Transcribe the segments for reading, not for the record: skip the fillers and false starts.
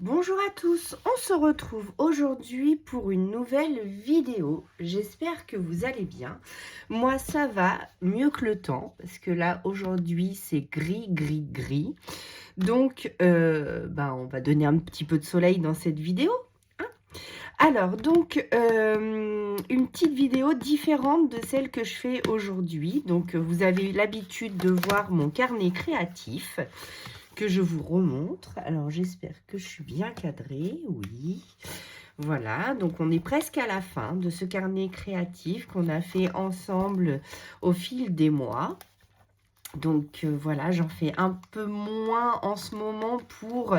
Bonjour à tous, on se retrouve aujourd'hui pour une nouvelle vidéo. J'espère que vous allez bien. Moi ça va mieux que le temps parce que là aujourd'hui c'est gris, gris, gris. Donc on va donner un petit peu de soleil dans cette vidéo, hein. Alors donc une petite vidéo différente de celle que je fais aujourd'hui. Donc vous avez l'habitude de voir mon carnet créatif que je vous remontre. Alors, j'espère que je suis bien cadrée. Oui. Voilà, donc on est presque à la fin de ce carnet créatif qu'on a fait ensemble au fil des mois. Donc voilà, j'en fais un peu moins en ce moment pour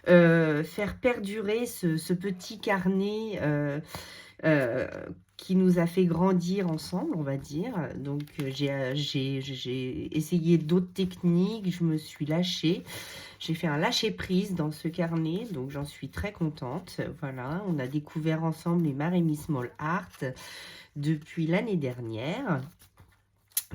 faire perdurer ce petit carnet euh, qui nous a fait grandir ensemble, on va dire. Donc j'ai essayé d'autres techniques, je me suis lâchée. J'ai fait un lâcher-prise dans ce carnet, donc j'en suis très contente. Voilà, on a découvert ensemble les Maremy Small Art depuis l'année dernière.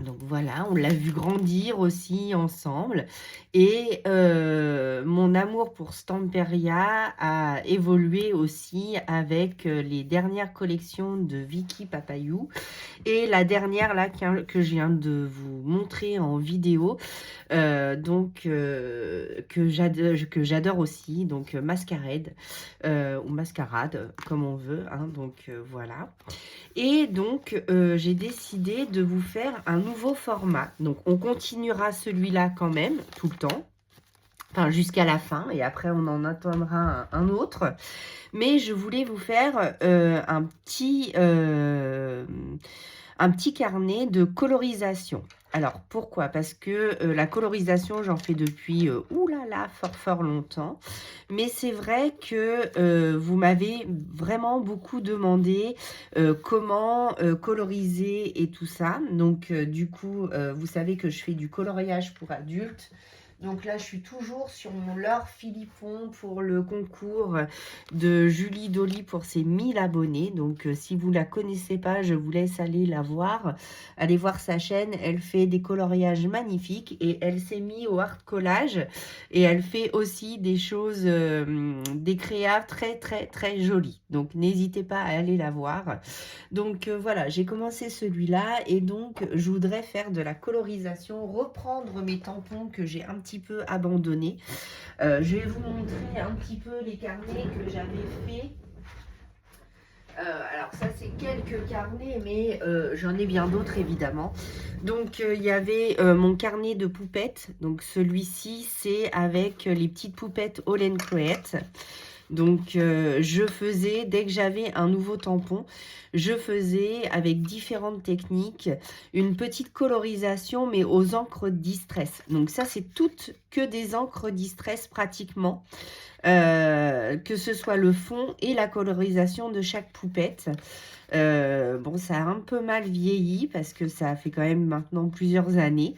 Donc voilà, on l'a vu grandir aussi ensemble. Et mon amour pour Stamperia a évolué aussi avec les dernières collections de Vicky Papayou. Et la dernière là que je viens de vous montrer en vidéo, que j'adore aussi, donc Masquerade, ou Mascarade, comme on veut, hein, donc voilà. Et donc, j'ai décidé de vous faire un nouveau format. Donc, on continuera celui-là quand même, tout le temps. Enfin, jusqu'à la fin. Et après, on en attendra un autre. Mais je voulais vous faire un petit carnet de colorisation. Alors, pourquoi? Parce que la colorisation, j'en fais depuis, oulala, fort, fort longtemps. Mais c'est vrai que vous m'avez vraiment beaucoup demandé comment coloriser et tout ça. Donc, du coup, vous savez que je fais du coloriage pour adultes. Donc là, je suis toujours sur mon leurre Philippon pour le concours de Julie Dolly pour ses 1000 abonnés. Donc, si vous ne la connaissez pas, je vous laisse aller la voir. Allez voir sa chaîne. Elle fait des coloriages magnifiques et elle s'est mise au art collage. Et elle fait aussi des choses, des créas très, très, très jolies. Donc, n'hésitez pas à aller la voir. Donc, voilà, j'ai commencé celui-là. Et donc, je voudrais faire de la colorisation, reprendre mes tampons que j'ai un petit peu abandonnés. Je vais vous montrer un petit peu les carnets que j'avais fait. Alors ça c'est quelques carnets, mais j'en ai bien d'autres évidemment. Donc il y avait mon carnet de poupettes. Donc celui-ci c'est avec les petites poupettes All Create. Donc je faisais, dès que j'avais un nouveau tampon, je faisais avec différentes techniques une petite colorisation mais aux encres distress. Donc ça c'est toutes que des encres distress pratiquement. Que ce soit le fond et la colorisation de chaque poupette. Bon, ça a un peu mal vieilli parce que ça fait quand même maintenant plusieurs années.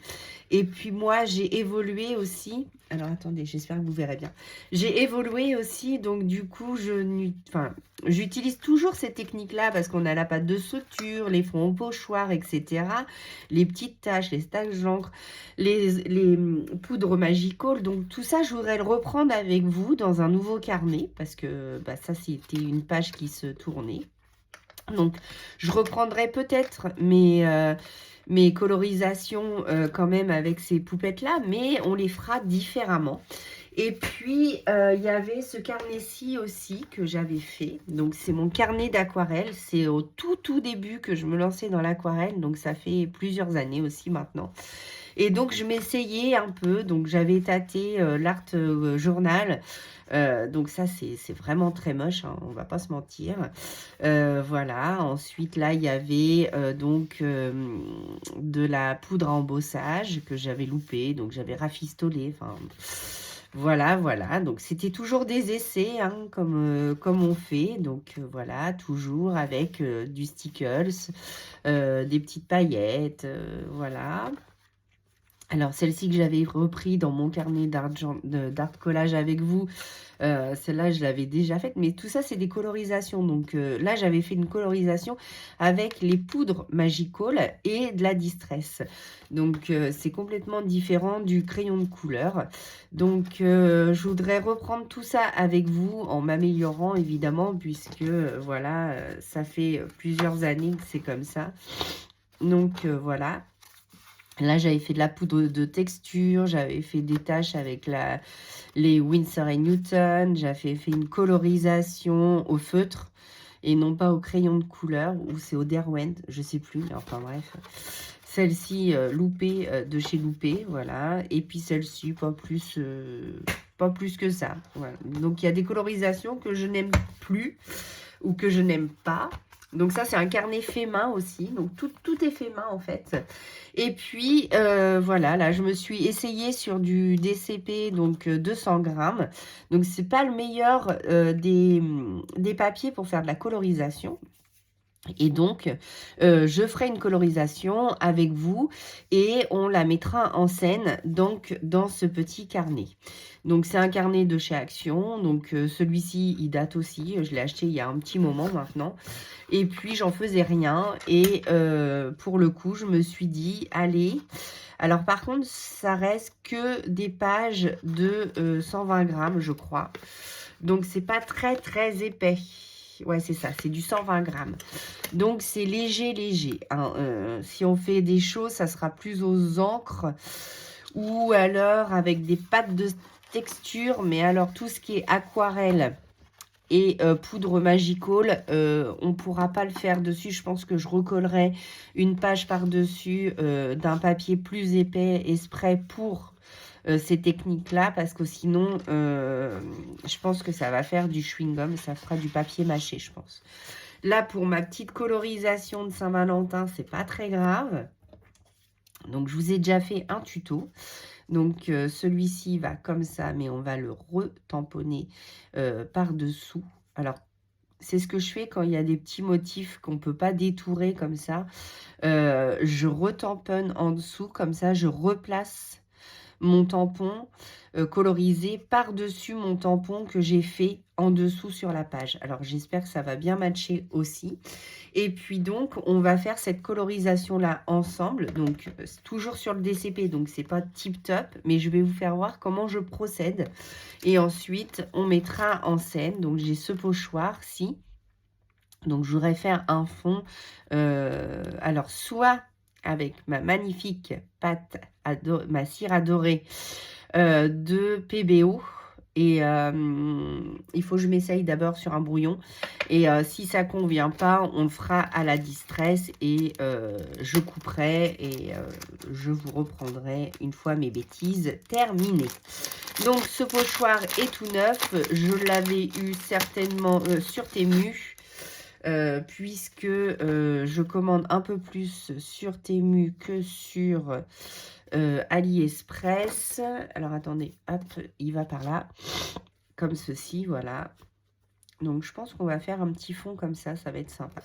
Et puis moi, j'ai évolué aussi. Alors attendez, j'espère que vous verrez bien. J'ai évolué aussi, donc du coup, j'utilise toujours ces techniques-là parce qu'on a la pâte de suture, les fonds au pochoir, etc. Les petites taches, les taches d'encre, les poudres Magical. Donc tout ça, je voudrais le reprendre avec vous dans un nouveau carnet parce que ça, c'était une page qui se tournait. Donc, je reprendrai peut-être mes colorisations quand même avec ces poupettes-là, mais on les fera différemment. Et puis, il y avait ce carnet-ci aussi que j'avais fait. Donc, c'est mon carnet d'aquarelle. C'est au tout début que je me lançais dans l'aquarelle. Donc, ça fait plusieurs années aussi maintenant. Et donc, je m'essayais un peu. Donc, j'avais tâté l'art journal. Donc, ça, c'est vraiment très moche, hein, on va pas se mentir. Voilà. Ensuite, là, il y avait de la poudre à embossage que j'avais loupé. Donc, j'avais rafistolé. Enfin, voilà, voilà. Donc, c'était toujours des essais, hein, comme on fait. Donc, voilà, toujours avec du stickers, des petites paillettes, voilà. Alors, celle-ci que j'avais repris dans mon carnet d'art collage avec vous, celle-là, je l'avais déjà faite. Mais tout ça, c'est des colorisations. Donc là, j'avais fait une colorisation avec les poudres Magical et de la Distress. Donc, c'est complètement différent du crayon de couleur. Donc, je voudrais reprendre tout ça avec vous en m'améliorant, évidemment, puisque, voilà, ça fait plusieurs années que c'est comme ça. Donc, voilà. Là, j'avais fait de la poudre de texture, j'avais fait des taches avec les Winsor & Newton, j'avais fait une colorisation au feutre et non pas au crayon de couleur, ou c'est au Derwent, je sais plus, mais enfin bref. Celle-ci, Loupé, de chez Loupé, voilà. Et puis celle-ci, pas plus que ça. Voilà. Donc, il y a des colorisations que je n'aime plus ou que je n'aime pas. Donc ça, c'est un carnet fait main aussi. Donc tout est fait main en fait. Et puis, voilà, là, je me suis essayée sur du DCP, donc 200 grammes. Donc, c'est pas le meilleur des papiers pour faire de la colorisation. Et donc, je ferai une colorisation avec vous et on la mettra en scène donc dans ce petit carnet. Donc, c'est un carnet de chez Action. Donc, celui-ci, il date aussi. Je l'ai acheté il y a un petit moment maintenant. Et puis, j'en faisais rien. Et pour le coup, je me suis dit, allez. Alors, par contre, ça reste que des pages de 120 grammes, je crois. Donc, c'est pas très, très épais. Ouais, c'est ça, c'est du 120 grammes. Donc, c'est léger, léger. Hein. Si on fait des choses, ça sera plus aux encres ou alors avec des pâtes de texture. Mais alors, tout ce qui est aquarelle et poudre Magical, on ne pourra pas le faire dessus. Je pense que je recollerai une page par-dessus d'un papier plus épais et spray pour ces techniques-là, parce que sinon, je pense que ça va faire du chewing-gum, ça fera du papier mâché, je pense. Là, pour ma petite colorisation de Saint-Valentin, c'est pas très grave. Donc, je vous ai déjà fait un tuto. Donc, celui-ci va comme ça, mais on va le retamponner par-dessous. Alors, c'est ce que je fais quand il y a des petits motifs qu'on ne peut pas détourer comme ça. Je retamponne en dessous, comme ça, je replace mon tampon colorisé par-dessus mon tampon que j'ai fait en dessous sur la page. Alors, j'espère que ça va bien matcher aussi. Et puis donc, on va faire cette colorisation-là ensemble. Donc, toujours sur le DCP, donc c'est pas tip-top, mais je vais vous faire voir comment je procède. Et ensuite, on mettra en scène. Donc, j'ai ce pochoir-ci. Donc, je voudrais faire un fond, alors, soit avec ma magnifique pâte, ma cire adorée de PBO. Et il faut que je m'essaye d'abord sur un brouillon. Et si ça ne convient pas, on le fera à la distress. Et je couperai et je vous reprendrai une fois mes bêtises terminées. Donc, ce pochoir est tout neuf. Je l'avais eu certainement sur Temu. Puisque je commande un peu plus sur Temu que sur AliExpress. Alors, attendez, hop, il va par là. Comme ceci, voilà. Donc, je pense qu'on va faire un petit fond comme ça. Ça va être sympa.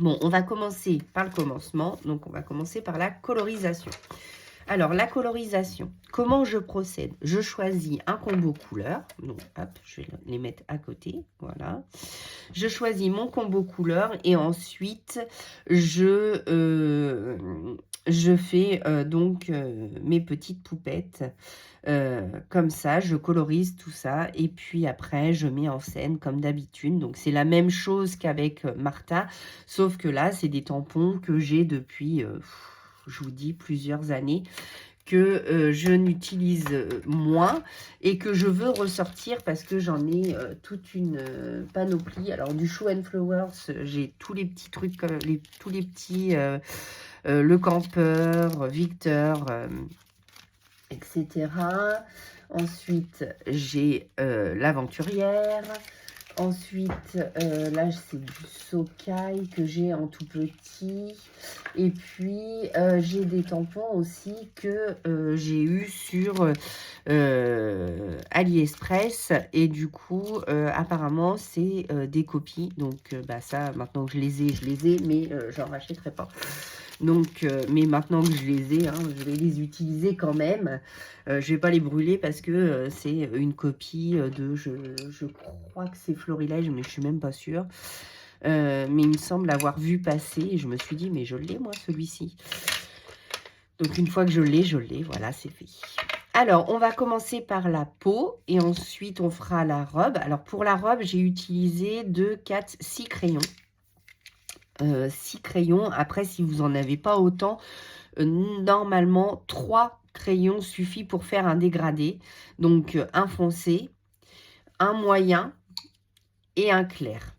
Bon, on va commencer par le commencement. Donc, on va commencer par la colorisation. Alors, la colorisation, comment je procède? Je choisis un combo couleur. Donc, hop, je vais les mettre à côté. Voilà. Je choisis mon combo couleur et ensuite, je fais donc mes petites poupettes. Comme ça, je colorise tout ça. Et puis après, je mets en scène comme d'habitude. Donc, c'est la même chose qu'avec Martha. Sauf que là, c'est des tampons que j'ai depuis... je vous dis, plusieurs années que je n'utilise moins et que je veux ressortir parce que j'en ai toute une panoplie. Alors, du Show & Flowers, j'ai tous les petits trucs, tous les petits, le campeur, Victor, etc. Ensuite, j'ai l'aventurière. Ensuite, là, c'est du Sokai que j'ai en tout petit. Et puis, j'ai des tampons aussi que j'ai eu sur AliExpress. Et du coup, apparemment, c'est des copies. Donc, bah, ça, maintenant que je les ai, mais j'en rachèterai pas. Donc, mais maintenant que je les ai, hein, je vais les utiliser quand même. Je vais pas les brûler parce que c'est une copie de, je crois que c'est Florilège, mais je suis même pas sûre. Mais il me semble l'avoir vu passer et je me suis dit, mais je l'ai moi celui-ci. Donc une fois que je l'ai, voilà, c'est fait. Alors, on va commencer par la peau et ensuite on fera la robe. Alors pour la robe, j'ai utilisé 2, 4, 6 crayons. 6 crayons. Après, si vous n'en avez pas autant, normalement 3 crayons suffit pour faire un dégradé. Donc un foncé, un moyen et un clair.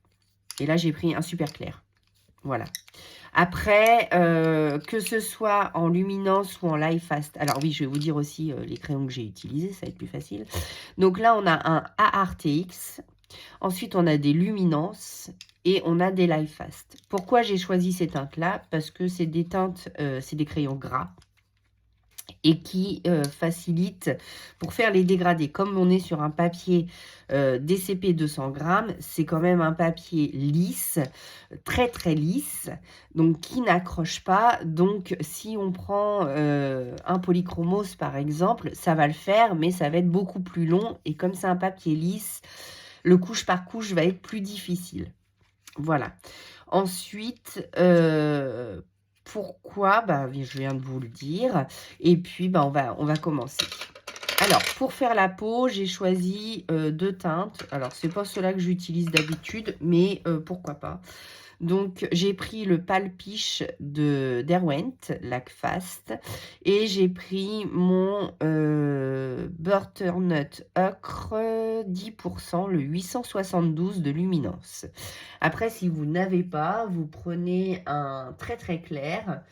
Et là, j'ai pris un super clair. Voilà. Après, que ce soit en luminance ou en light fast. Alors oui, je vais vous dire aussi les crayons que j'ai utilisés, ça va être plus facile. Donc là, on a un ARTX. Ensuite, on a des luminances et on a des light fast. Pourquoi j'ai choisi ces teintes-là? Parce que c'est des teintes, c'est des crayons gras et qui facilite pour faire les dégradés. Comme on est sur un papier DCP 200 grammes, c'est quand même un papier lisse, très très lisse, donc qui n'accroche pas. Donc si on prend un polychromos par exemple, ça va le faire, mais ça va être beaucoup plus long. Et comme c'est un papier lisse, le couche par couche va être plus difficile. Voilà. Ensuite, pourquoi? Bah, je viens de vous le dire. Et puis, bah, on va commencer. Alors, pour faire la peau, j'ai choisi 2 teintes. Alors, c'est pas ceux-là que j'utilise d'habitude, mais pourquoi pas. Donc, j'ai pris le Palpiche de Derwent, Lac Fast, et j'ai pris mon Butternut Ocre 10%, le 872 de Luminance. Après, si vous n'avez pas, vous prenez un très très clair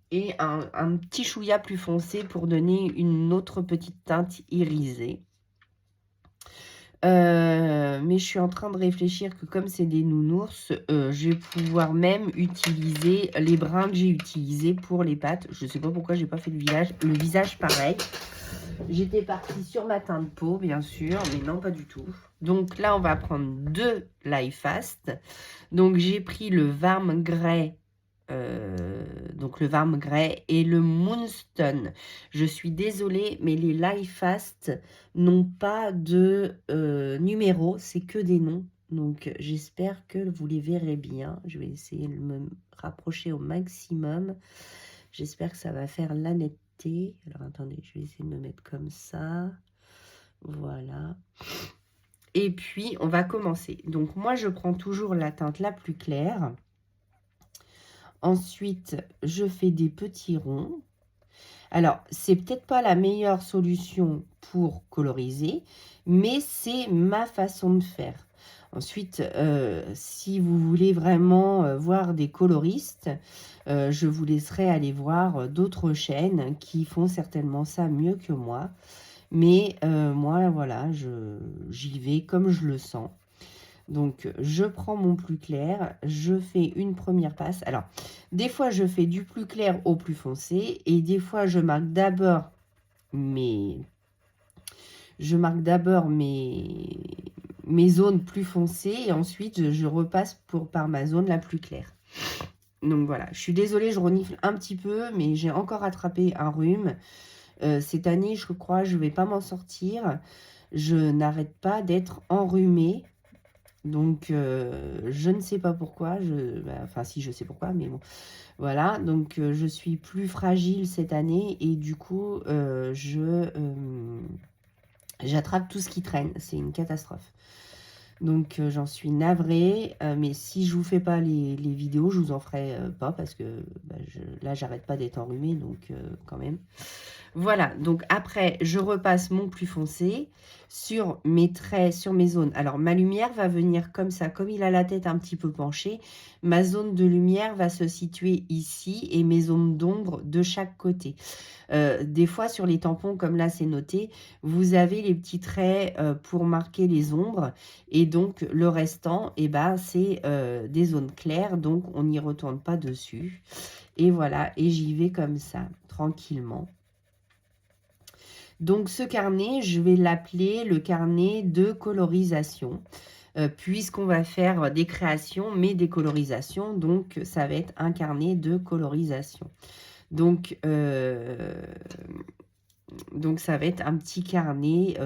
et un petit chouïa plus foncé pour donner une autre petite teinte irisée. Mais je suis en train de réfléchir que comme c'est des nounours, je vais pouvoir même utiliser les brins que j'ai utilisés pour les pattes. Je ne sais pas pourquoi j'ai pas fait le visage pareil. J'étais partie sur ma teinte peau, bien sûr, mais non, pas du tout. Donc là, on va prendre 2 Light Fast. Donc j'ai pris le Warm Grey. Donc le Warm Grey et le Moonstone. Je suis désolée, mais les Light Fast n'ont pas de numéro, c'est que des noms. Donc j'espère que vous les verrez bien. Je vais essayer de me rapprocher au maximum. J'espère que ça va faire la netteté. Alors attendez, je vais essayer de me mettre comme ça. Voilà. Et puis on va commencer. Donc moi je prends toujours la teinte la plus claire. Ensuite, je fais des petits ronds. Alors, c'est peut-être pas la meilleure solution pour coloriser, mais c'est ma façon de faire. Ensuite, si vous voulez vraiment voir des coloristes, je vous laisserai aller voir d'autres chaînes qui font certainement ça mieux que moi. Mais moi, voilà, j'y vais comme je le sens. Donc, je prends mon plus clair, je fais une première passe. Alors, des fois, je fais du plus clair au plus foncé et des fois, je marque d'abord mes zones plus foncées et ensuite, je repasse par ma zone la plus claire. Donc, voilà. Je suis désolée, je renifle un petit peu, mais j'ai encore attrapé un rhume. Cette année, je crois, je ne vais pas m'en sortir. Je n'arrête pas d'être enrhumée. Donc, je ne sais pas pourquoi, enfin si je sais pourquoi, mais bon, voilà. Donc, je suis plus fragile cette année et du coup, j'attrape tout ce qui traîne. C'est une catastrophe. Donc, j'en suis navrée, mais si je vous fais pas les vidéos, je vous en ferai pas parce que là, j'arrête pas d'être enrhumée, donc quand même. Voilà, donc après, je repasse mon plus foncé sur mes traits, sur mes zones. Alors, ma lumière va venir comme ça. Comme il a la tête un petit peu penchée, ma zone de lumière va se situer ici et mes zones d'ombre de chaque côté. Des fois, sur les tampons, comme là, c'est noté, vous avez les petits traits pour marquer les ombres. Et donc, le restant, eh ben, c'est des zones claires. Donc, on n'y retourne pas dessus. Et voilà, et j'y vais comme ça, tranquillement. Donc, ce carnet, je vais l'appeler le carnet de colorisation. puisqu'on va faire des créations, mais des colorisations. Donc, ça va être un carnet de colorisation. Donc, ça va être un petit carnet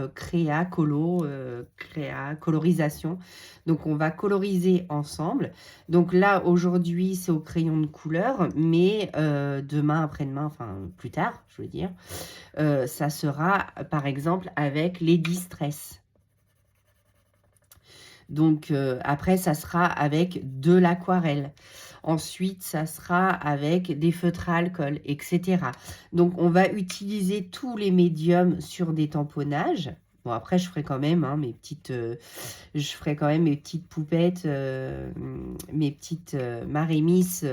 colorisation. Donc, on va coloriser ensemble. Donc là, aujourd'hui, c'est au crayon de couleur, mais demain, après-demain, enfin plus tard, je veux dire, ça sera, par exemple, avec les Distress. Donc, après, ça sera avec de l'aquarelle. Ensuite, ça sera avec des feutres à alcool, etc. Donc, on va utiliser tous les médiums sur des tamponnages. Bon, après, je ferai quand même mes petites poupettes, mes petites Marémis,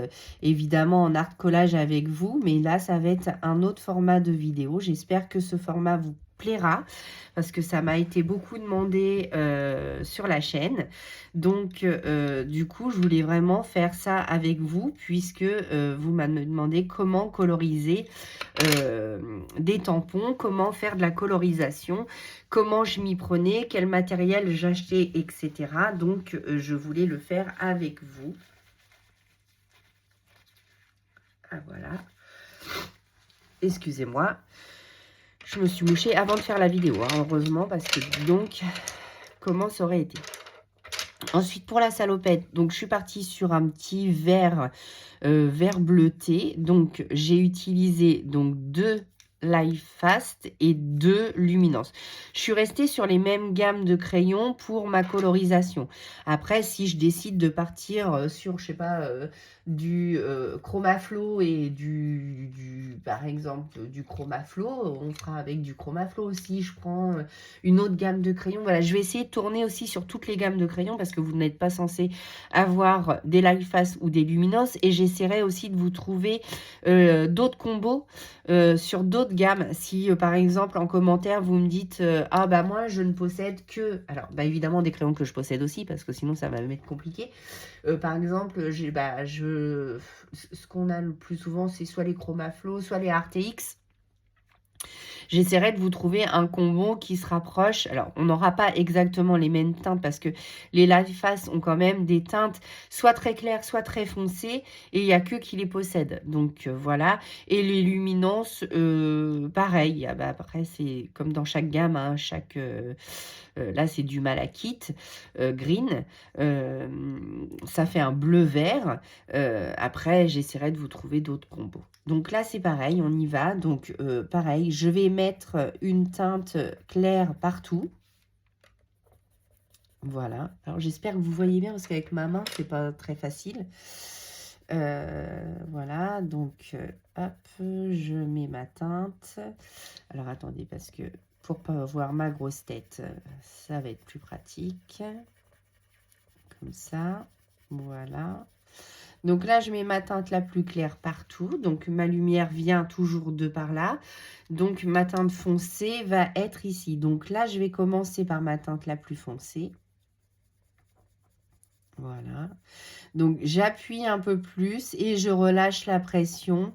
évidemment en art collage avec vous. Mais là, ça va être un autre format de vidéo. J'espère que ce format vous plaira parce que ça m'a été beaucoup demandé sur la chaîne. Donc, du coup, je voulais vraiment faire ça avec vous puisque vous m'avez demandé comment coloriser des tampons, comment faire de la colorisation, comment je m'y prenais, quel matériel j'achetais, etc. Donc, je voulais le faire avec vous. Ah, voilà. Excusez-moi. Je me suis mouchée avant de faire la vidéo, hein, heureusement, parce que donc, comment ça aurait été. Ensuite, pour la salopette, donc je suis partie sur un petit vert bleuté. Donc, j'ai utilisé donc 2 Life Fast et 2 Luminance. Je suis restée sur les mêmes gammes de crayons pour ma colorisation. Après, si je décide de partir sur, je sais pas, du Chromaflow et par exemple, du Chromaflow, on fera avec du Chromaflow aussi. Je prends une autre gamme de crayons. Voilà, je vais essayer de tourner aussi sur toutes les gammes de crayons parce que vous n'êtes pas censé avoir des Life Fast ou des Luminance. Et j'essaierai aussi de vous trouver d'autres combos sur d'autres gammes. Si par exemple en commentaire vous me dites ah bah moi je ne possède que, alors bah évidemment des crayons que je possède aussi parce que sinon ça va m'être compliqué. Par exemple ce qu'on a le plus souvent c'est soit les Chromaflow, soit les RTX. J'essaierai de vous trouver un combo qui se rapproche. Alors, on n'aura pas exactement les mêmes teintes parce que les Life Fast ont quand même des teintes soit très claires, soit très foncées. Et il n'y a que qui les possèdent. Donc, voilà. Et les luminances, pareil. Ah bah, après, c'est comme dans chaque gamme. Hein, là, c'est du malachite green. Ça fait un bleu-vert. Après, j'essaierai de vous trouver d'autres combos. Donc là, c'est pareil, on y va. Donc, pareil, je vais mettre une teinte claire partout. Voilà. Alors, j'espère que vous voyez bien parce qu'avec ma main, c'est pas très facile. Voilà. Donc, hop, je mets ma teinte. Alors, attendez, parce que pour pas voir ma grosse tête, ça va être plus pratique. Comme ça. Voilà. Donc là, je mets ma teinte la plus claire partout. Donc, ma lumière vient toujours de par là. Donc, ma teinte foncée va être ici. Donc là, je vais commencer par ma teinte la plus foncée. Voilà. Donc, j'appuie un peu plus et je relâche la pression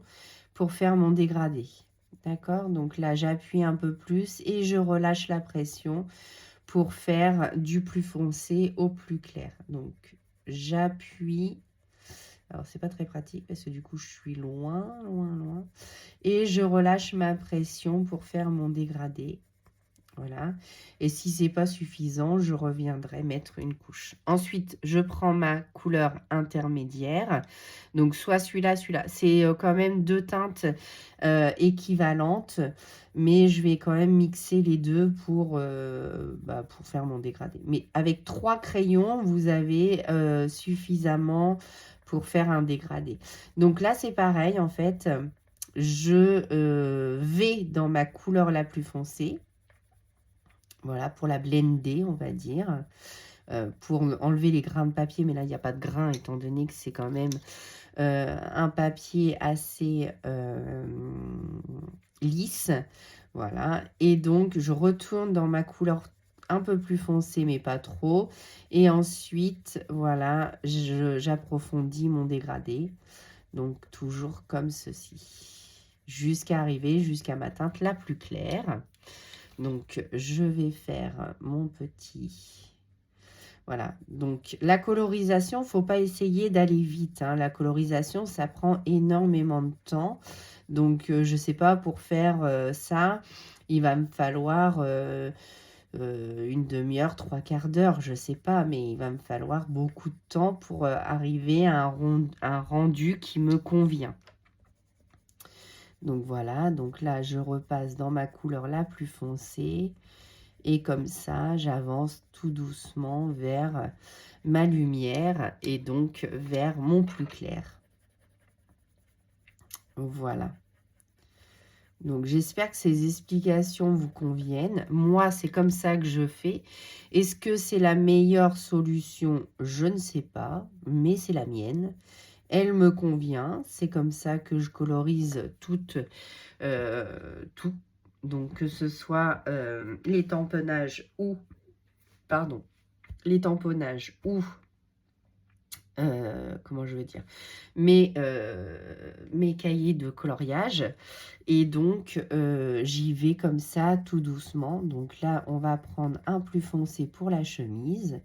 pour faire mon dégradé. D'accord? Donc là, j'appuie un peu plus et je relâche la pression pour faire du plus foncé au plus clair. Donc, j'appuie. Alors, c'est pas très pratique parce que du coup, je suis loin, loin, loin. Et je relâche ma pression pour faire mon dégradé. Voilà. Et si c'est pas suffisant, je reviendrai mettre une couche. Ensuite, je prends ma couleur intermédiaire. Donc, soit celui-là, celui-là. C'est quand même 2 teintes équivalentes. Mais je vais quand même mixer les deux pour faire mon dégradé. Mais avec 3 crayons, vous avez suffisamment pour faire un dégradé. Donc là, c'est pareil, en fait. Je vais dans ma couleur la plus foncée. Voilà, pour la blender, on va dire. Pour enlever les grains de papier. Mais là, il n'y a pas de grains, étant donné que c'est quand même un papier assez lisse. Voilà. Et donc, je retourne dans ma couleur un peu plus foncé, mais pas trop. Et ensuite, voilà, j'approfondis mon dégradé. Donc, toujours comme ceci. Jusqu'à arriver jusqu'à ma teinte la plus claire. Donc, je vais faire mon petit Voilà, donc la colorisation, faut pas essayer d'aller vite, hein. La colorisation, ça prend énormément de temps. Donc, je sais pas, pour faire ça, il va me falloir une demi-heure, trois quarts d'heure, je sais pas, mais il va me falloir beaucoup de temps pour arriver à un rendu qui me convient. Donc voilà, donc là, je repasse dans ma couleur la plus foncée. Et comme ça, j'avance tout doucement vers ma lumière et donc vers mon plus clair. Voilà. Donc, j'espère que ces explications vous conviennent. Moi, c'est comme ça que je fais. Est-ce que c'est la meilleure solution? Je ne sais pas, mais c'est la mienne. Elle me convient. C'est comme ça que je colorise tout. Donc, que ce soit les tamponnages ou... Pardon. Les tamponnages ou... comment je veux dire, mes cahiers de coloriage. Et donc, j'y vais comme ça, tout doucement. Donc là, on va prendre un plus foncé pour la chemise.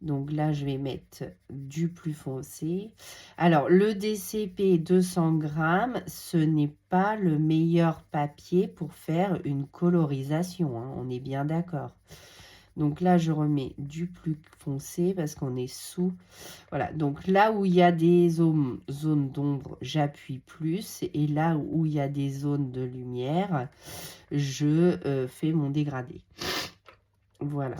Donc là, je vais mettre du plus foncé. Alors, le DCP 200 grammes, ce n'est pas le meilleur papier pour faire une colorisation, hein, on est bien d'accord. Donc là, je remets du plus foncé parce qu'on est sous. Voilà, donc là où il y a des zones d'ombre, j'appuie plus. Et là où il y a des zones de lumière, je fais mon dégradé. Voilà.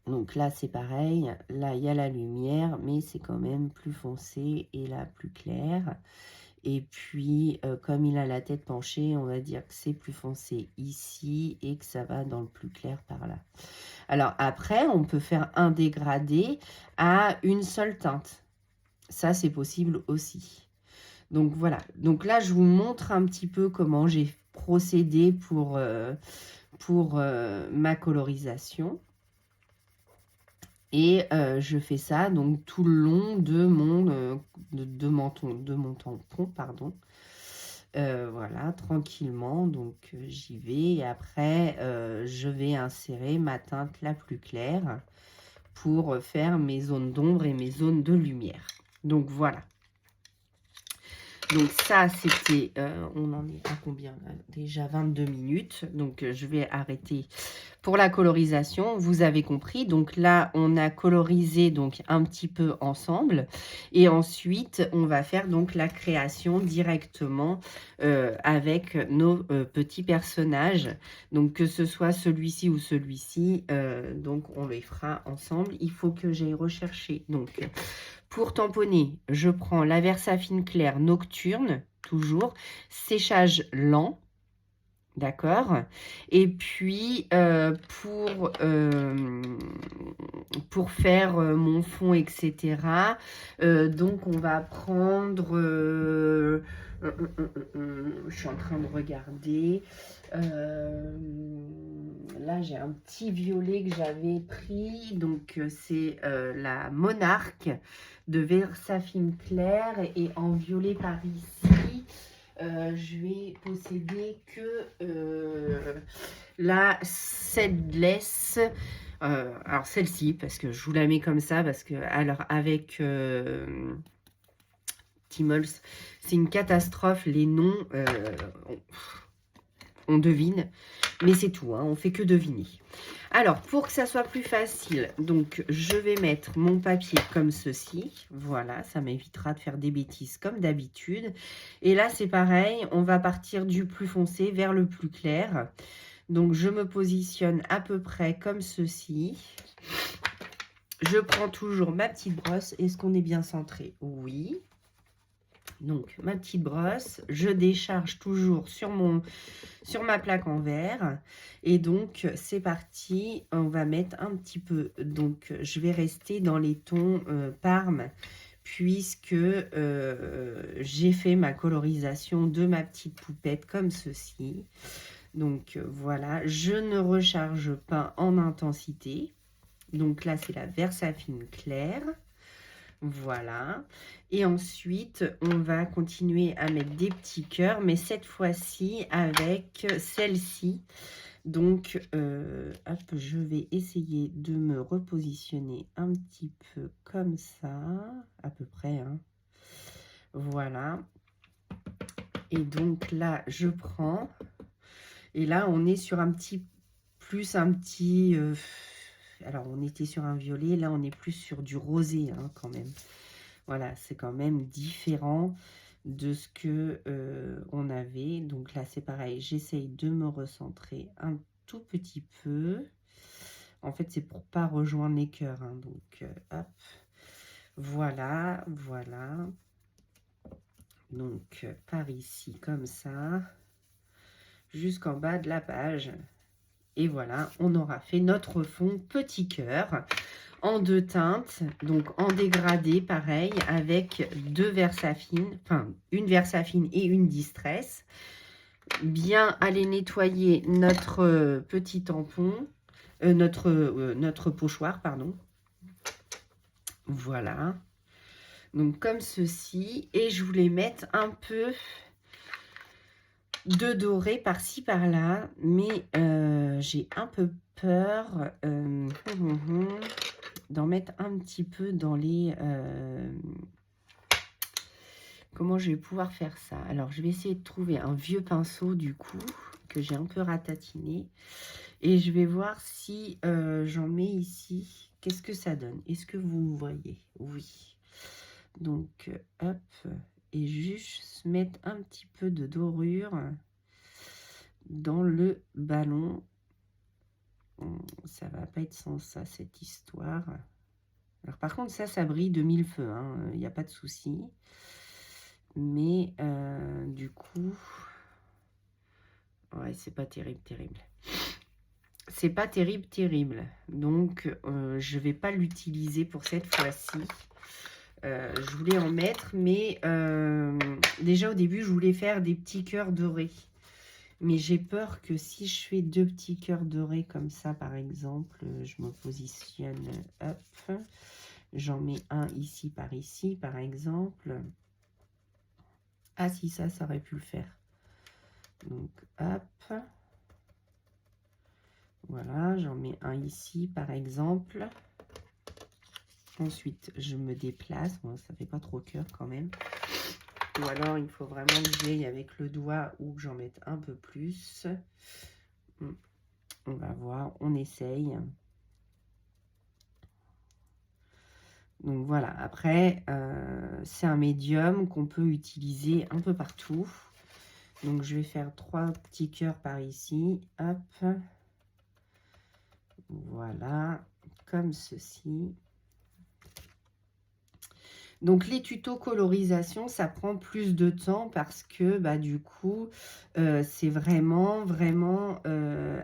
Donc là, c'est pareil. Là, il y a la lumière, mais c'est quand même plus foncé et là, plus clair. Et puis, comme il a la tête penchée, on va dire que c'est plus foncé ici et que ça va dans le plus clair par là. Alors après, on peut faire un dégradé à une seule teinte. Ça, c'est possible aussi. Donc voilà. Donc là, je vous montre un petit peu comment j'ai procédé pour ma colorisation. Et je fais ça donc tout le long de mon tampon, pardon. Voilà, tranquillement, donc j'y vais. Et après, je vais insérer ma teinte la plus claire pour faire mes zones d'ombre et mes zones de lumière. Donc voilà. Donc ça, c'était, on en est à combien là? Déjà 22 minutes. Donc je vais arrêter pour la colorisation. Vous avez compris. Donc là, on a colorisé donc un petit peu ensemble. Et ensuite, on va faire donc la création directement avec nos petits personnages. Donc que ce soit celui-ci ou celui-ci, donc on les fera ensemble. Il faut que j'aille rechercher. Donc pour tamponner, je prends la Versafine claire nocturne, toujours, séchage lent, d'accord. Et puis, pour faire mon fond, etc., donc on va prendre... je suis en train de regarder. Là, j'ai un petit violet que j'avais pris. Donc, c'est la Monarque de Versafine claire et en violet par ici. Je vais posséder que la Seedless. Alors, celle-ci, parce que je vous la mets comme ça, parce que, alors, avec Timmels, c'est une catastrophe. Les noms, on devine, mais c'est tout, hein, on fait que deviner. Alors, pour que ça soit plus facile, donc je vais mettre mon papier comme ceci. Voilà, ça m'évitera de faire des bêtises comme d'habitude. Et là, c'est pareil, on va partir du plus foncé vers le plus clair. Donc, je me positionne à peu près comme ceci. Je prends toujours ma petite brosse. Est-ce qu'on est bien centré? Oui. Donc, ma petite brosse, je décharge toujours sur ma plaque en verre. Et donc, c'est parti. On va mettre un petit peu. Donc, je vais rester dans les tons Parme, puisque j'ai fait ma colorisation de ma petite poupette comme ceci. Donc, voilà. Je ne recharge pas en intensité. Donc là, c'est la Versafine claire. Voilà. Et ensuite, on va continuer à mettre des petits cœurs, mais cette fois-ci avec celle-ci. Donc, hop, je vais essayer de me repositionner un petit peu comme ça, à peu près, hein. Voilà. Et donc là, je prends. Et là, on est sur un petit, alors, on était sur un violet, là, on est plus sur du rosé, hein, quand même. Voilà, c'est quand même différent de ce que on avait. Donc là, c'est pareil, j'essaye de me recentrer un tout petit peu. En fait, c'est pour pas rejoindre les cœurs, hein. Donc, hop. Voilà, voilà. Donc, par ici, comme ça, jusqu'en bas de la page. Et voilà, on aura fait notre fond petit cœur en 2 teintes, donc en dégradé, pareil, avec 2 Versafine, enfin, une Versafine et une Distress. Bien aller nettoyer notre petit tampon, notre pochoir, pardon. Voilà. Donc, comme ceci. Et je voulais mettre un peu de doré par-ci, par-là. Mais j'ai un peu peur d'en mettre un petit peu dans les... Comment je vais pouvoir faire ça? Alors, je vais essayer de trouver un vieux pinceau, du coup, que j'ai un peu ratatiné. Et je vais voir si j'en mets ici. Qu'est-ce que ça donne? Est-ce que vous voyez? Oui. Donc, hop. Et juste mettre un petit peu de dorure dans le ballon. Ça va pas être sans ça, cette histoire. Alors, par contre, ça brille de mille feux, hein. Il n'y a pas de souci. Mais du coup, ouais, c'est pas terrible, terrible. C'est pas terrible, terrible. Donc, je vais pas l'utiliser pour cette fois-ci. Je voulais en mettre, mais déjà au début, je voulais faire des petits cœurs dorés. Mais j'ai peur que si je fais 2 petits cœurs dorés comme ça, par exemple, je me positionne, hop, j'en mets un ici, par exemple. Ah si, ça aurait pu le faire. Donc, hop. Voilà, j'en mets un ici, par exemple. Ensuite, je me déplace. Bon, ça fait pas trop cœur quand même. Ou alors, il faut vraiment que j'aille avec le doigt ou que j'en mette un peu plus. On va voir, on essaye. Donc voilà, après, c'est un médium qu'on peut utiliser un peu partout. Donc, je vais faire 3 petits cœurs par ici. Hop. Voilà, comme ceci. Donc, les tutos colorisation, ça prend plus de temps parce que, bah, du coup, c'est vraiment, vraiment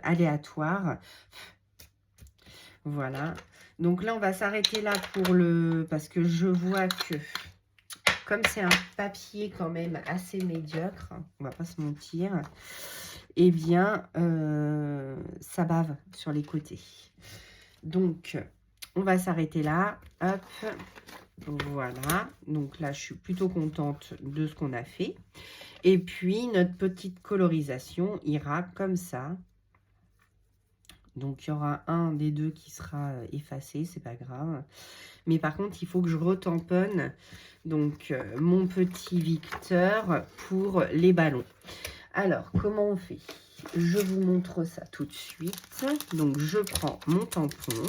aléatoire. Voilà. Donc là, on va s'arrêter là pour le... Parce que je vois que, comme c'est un papier quand même assez médiocre, on va pas se mentir, eh bien, ça bave sur les côtés. Donc, on va s'arrêter là. Hop. Voilà, donc là, je suis plutôt contente de ce qu'on a fait. Et puis, notre petite colorisation ira comme ça. Donc, il y aura un des deux qui sera effacé, c'est pas grave. Mais par contre, il faut que je retamponne donc mon petit Victor pour les ballons. Alors, comment on fait? Je vous montre ça tout de suite. Donc, je prends mon tampon.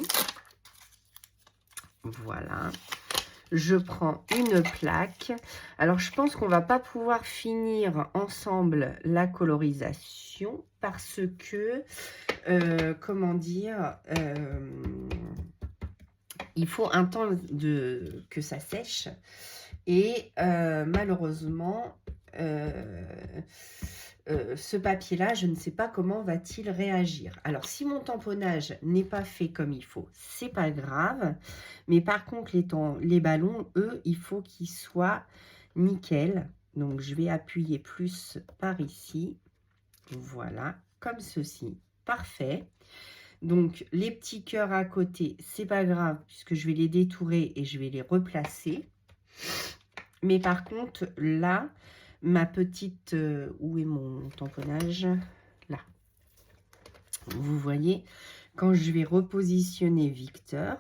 Voilà. Je prends une plaque. Alors, je pense qu'on va pas pouvoir finir ensemble la colorisation parce que, comment dire, il faut un temps que ça sèche. Et malheureusement, ce papier-là, je ne sais pas comment va-t-il réagir. Alors, si mon tamponnage n'est pas fait comme il faut, c'est pas grave. Mais par contre, les ballons, eux, il faut qu'ils soient nickel. Donc, je vais appuyer plus par ici. Voilà, comme ceci. Parfait. Donc, les petits cœurs à côté, c'est pas grave, puisque je vais les détourer et je vais les replacer. Mais par contre, là, ma petite... où est mon tamponnage? Là. Vous voyez, quand je vais repositionner Victor,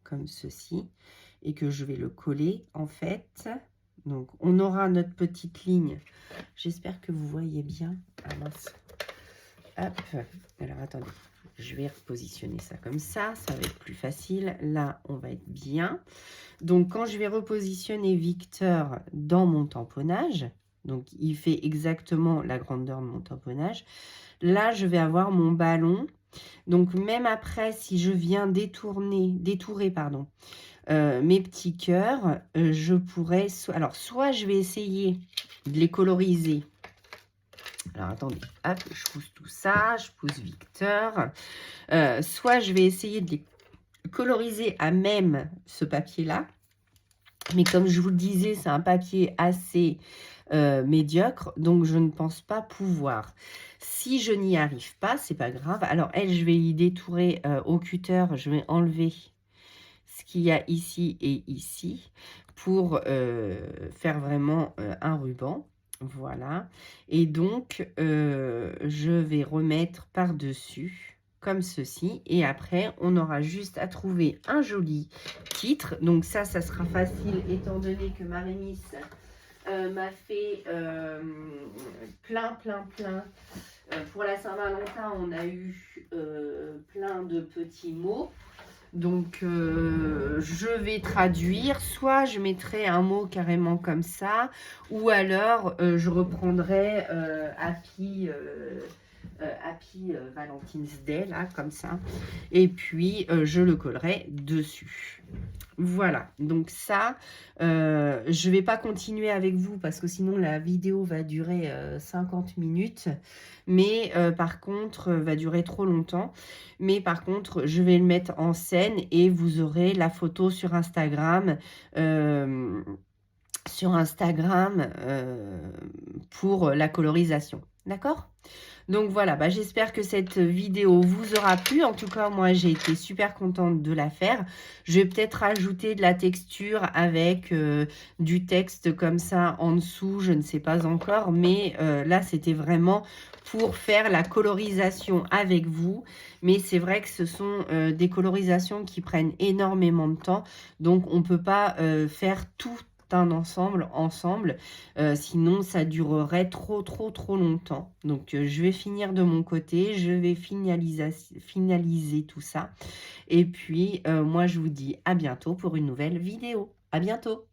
comme ceci, et que je vais le coller, en fait, donc on aura notre petite ligne. J'espère que vous voyez bien. Ah mince. Hop, alors attendez, je vais repositionner ça comme ça va être plus facile. Là, on va être bien. Donc, quand je vais repositionner Victor dans mon tamponnage, donc il fait exactement la grandeur de mon tamponnage, là, je vais avoir mon ballon. Donc, même après, si je viens détourer, pardon, mes petits cœurs, je pourrais... Alors, soit je vais essayer de les coloriser. Alors, attendez, hop, je pousse tout ça, je pousse Victor. Soit je vais essayer de les coloriser à même ce papier-là. Mais comme je vous le disais, c'est un papier assez médiocre, donc je ne pense pas pouvoir. Si je n'y arrive pas, c'est pas grave. Alors, elle, je vais y détourer au cutter, je vais enlever ce qu'il y a ici et ici pour faire vraiment un ruban. Voilà. Et donc, je vais remettre par-dessus, comme ceci. Et après, on aura juste à trouver un joli titre. Donc ça sera facile, étant donné que Marémis m'a fait plein. Pour la Saint-Valentin, on a eu plein de petits mots. Donc, je vais traduire, soit je mettrai un mot carrément comme ça, ou alors je reprendrai Happy Valentine's Day, là, comme ça, et puis je le collerai dessus. Voilà, donc ça, je vais pas continuer avec vous parce que sinon la vidéo va durer 50 minutes, mais par contre, va durer trop longtemps. Mais par contre, je vais le mettre en scène et vous aurez la photo sur Instagram. Pour la colorisation. D'accord? Donc voilà, bah, j'espère que cette vidéo vous aura plu. En tout cas, moi, j'ai été super contente de la faire. Je vais peut-être rajouter de la texture avec du texte comme ça en dessous. Je ne sais pas encore. Mais là, c'était vraiment pour faire la colorisation avec vous. Mais c'est vrai que ce sont des colorisations qui prennent énormément de temps. Donc, on ne peut pas faire tout un ensemble, sinon ça durerait trop longtemps. Donc je vais finir de mon côté, je vais finaliser tout ça. Et puis moi je vous dis à bientôt pour une nouvelle vidéo. À bientôt.